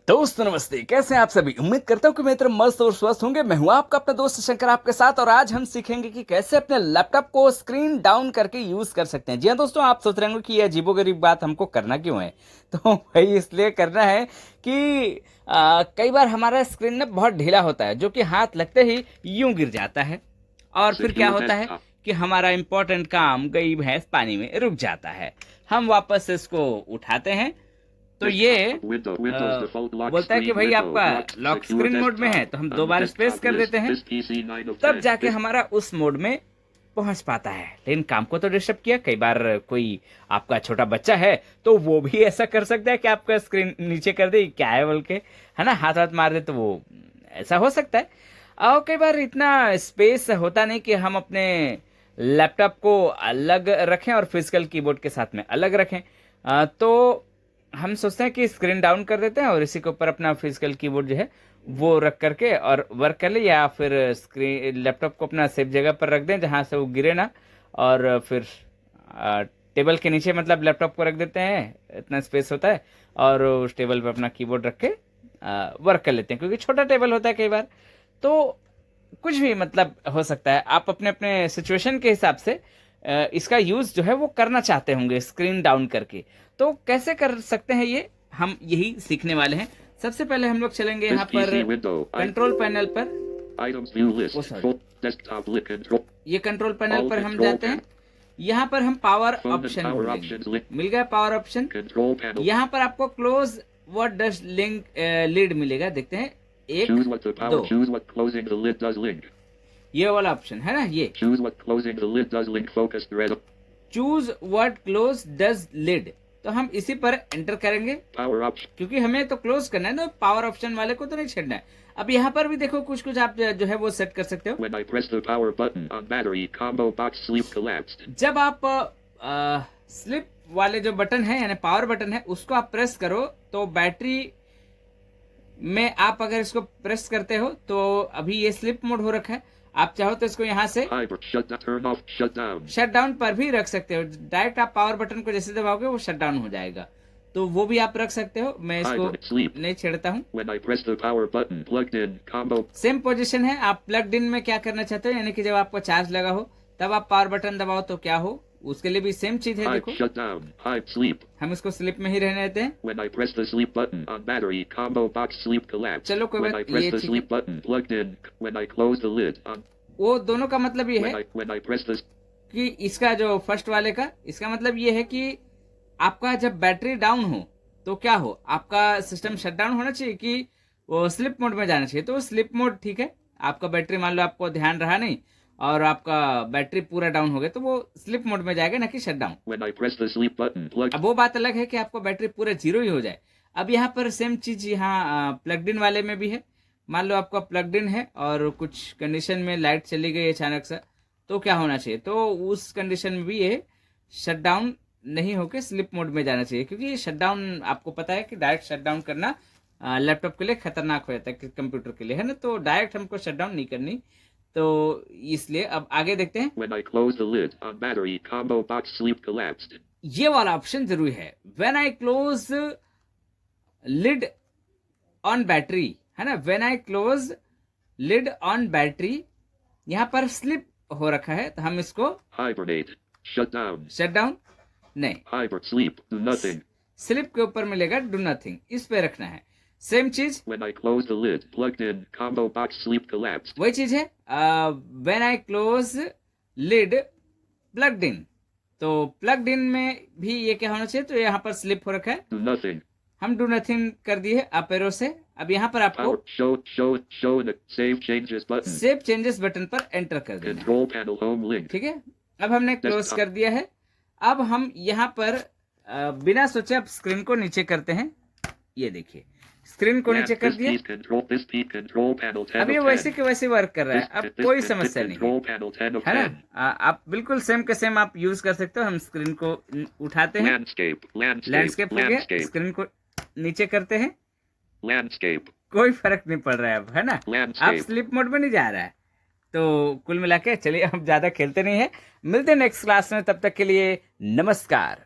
दोस्तों नमस्ते, कैसे हैं आप सभी। उम्मीद करता हूँ कि मेरे तरह मस्त और स्वस्थ होंगे। मैं हूँ आपका अपना दोस्त शंकर आपके साथ, और आज हम सीखेंगे कि कैसे अपने लैपटॉप को स्क्रीन डाउन करके यूज कर सकते हैं। जी हाँ दोस्तों, आप सोच रहे होंगे कि यह अजीबोगरीब बात हमको करना क्यों है। तो भाई इसलिए करना है कि कई बार हमारा स्क्रीन ना बहुत ढीला होता है, जो कि हाथ लगते ही यूं गिर जाता है, और फिर क्या होता है कि हमारा इंपॉर्टेंट काम गई भैंस पानी में रुक जाता है। हम वापस इसको उठाते हैं तो ये बोलता है कि भाई आपका लॉक स्क्रीन मोड में है, तो हम दो बार स्पेस कर देते हैं, तब जाके हमारा उस मोड में पहुंच पाता है। लेकिन काम को तो डिस्टर्ब किया। कई बार कोई आपका छोटा बच्चा है तो वो भी ऐसा कर सकता है कि आपका स्क्रीन नीचे कर दे, क्या है बोल के, है ना, हाथ हाथ मार दे, तो वो ऐसा हो सकता है। और कई बार इतना स्पेस होता नहीं कि हम अपने लैपटॉप को अलग रखें और फिजिकल कीबोर्ड के साथ में अलग रखें। तो हम सोचते हैं कि स्क्रीन डाउन कर देते हैं और इसी के ऊपर अपना फिजिकल कीबोर्ड जो है वो रख करके और वर्क कर ले, या फिर स्क्रीन लैपटॉप को अपना सेफ जगह पर रख दें जहां से वो गिरे ना, और फिर टेबल के नीचे मतलब लैपटॉप को रख देते हैं, इतना स्पेस होता है, और उस टेबल पर अपना कीबोर्ड रख के वर्क कर लेते हैं, क्योंकि छोटा टेबल होता है कई बार। तो कुछ भी मतलब हो सकता है, आप अपने अपने सिचुएशन के हिसाब से इसका यूज जो है वो करना चाहते होंगे स्क्रीन डाउन करके। तो कैसे कर सकते हैं ये हम यही सीखने वाले हैं। सबसे पहले हम लोग चलेंगे यहाँ पर कंट्रोल पैनल पर। ये कंट्रोल पैनल पर हम जाते हैं, यहाँ पर हम पावर ऑप्शन मिल गया, पावर ऑप्शन। यहाँ पर आपको close what does link lead मिलेगा, देखते हैं, एक दो, ये वाला ऑप्शन है ना, ये choose what close does lid, तो हम इसी पर एंटर करेंगे क्योंकि हमें तो क्लोज करना है ना, पावर ऑप्शन वाले को तो नहीं छेड़ना है। अब यहाँ पर भी देखो कुछ कुछ आप जो है वो सेट कर सकते हो। जब आप स्लिप वाले जो बटन है यानी पावर बटन है उसको आप प्रेस करो तो बैटरी में आप अगर इसको प्रेस करते हो तो अभी ये स्लिप मोड हो रखा है, आप चाहो तो इसको यहाँ से शट डाउन पर भी रख सकते हो। डायरेक्ट आप पावर बटन को जैसे दबाओगे वो शट डाउन हो जाएगा, तो वो भी आप रख सकते हो। मैं इसको नहीं छेड़ता हूँ। सेम पोजीशन है। आप प्लग्ड इन में क्या करना चाहते हो, यानी कि जब आपको चार्ज लगा हो तब आप पावर बटन दबाओ तो क्या हो, उसके लिए भी सेम चीज है। देखो हम इसको स्लिप में ही रहने देते हैं। चलो कोई बात, वो दोनों का मतलब ये है कि इसका जो फर्स्ट वाले का इसका मतलब ये है कि आपका जब बैटरी डाउन हो तो क्या हो, आपका सिस्टम शट डाउन होना चाहिए कि वो स्लिप मोड में जाना चाहिए। तो स्लिप मोड ठीक है, आपका बैटरी मान लो आपको ध्यान रहा नहीं और आपका बैटरी पूरा डाउन हो गया तो वो स्लिप मोड में जाएगा ना कि शट डाउन। अब वो बात अलग है कि आपको बैटरी पूरा जीरो ही हो जाए। अब यहाँ पर सेम चीज यहाँ प्लग्ड इन वाले में भी है। मान लो आपका प्लग्ड इन है और कुछ कंडीशन में लाइट चली गई अचानक से, तो क्या होना चाहिए, तो उस कंडीशन में भी ये शट डाउन नहीं होके स्लिप मोड में जाना चाहिए, क्योंकि शट डाउन आपको पता है कि डायरेक्ट शट डाउन करना लैपटॉप के लिए खतरनाक हो जाता है, कंप्यूटर के लिए, है ना। तो डायरेक्ट हमको शट डाउन नहीं करनी, तो इसलिए अब आगे देखते हैं। ये वाला ऑप्शन जरूरी है, when I close lid on battery, है ना, when I close lid on battery, यहाँ पर स्लिप हो रखा है तो हम इसको शट डाउन नहीं, स्लिप के ऊपर मिलेगा डू नथिंग, इस पे रखना है। सेम चीज वही चीज है when I close lid plugged in, तो प्लग्ड इन में भी ये क्या होना चाहिए, तो यहाँ पर स्लिप हो रखा है, हम डू नथिंग कर दिए अप एरो से। अब यहाँ पर आपको सेव चेंजेस बटन पर एंटर कर देना, ठीक है। अब हमने क्लोज कर दिया है। अब हम यहाँ पर बिना सोचे अब स्क्रीन को नीचे करते हैं। ये देखिए स्क्रीन को नीचे कर दिया, अब ये वैसे के वैसे वर्क कर रहा है, अब कोई समस्या नहीं है ना। आप बिल्कुल सेम के सेम आप यूज कर सकते हो। हम स्क्रीन को उठाते हैं, लैंडस्केप हो गया, स्क्रीन को नीचे करते हैं, कोई फर्क नहीं पड़ रहा है अब, है ना, अब स्लिप मोड में नहीं जा रहा है। तो कुल मिला के चलिए हम ज्यादा खेलते नहीं है, मिलते हैं नेक्स्ट क्लास में, तब तक के लिए नमस्कार।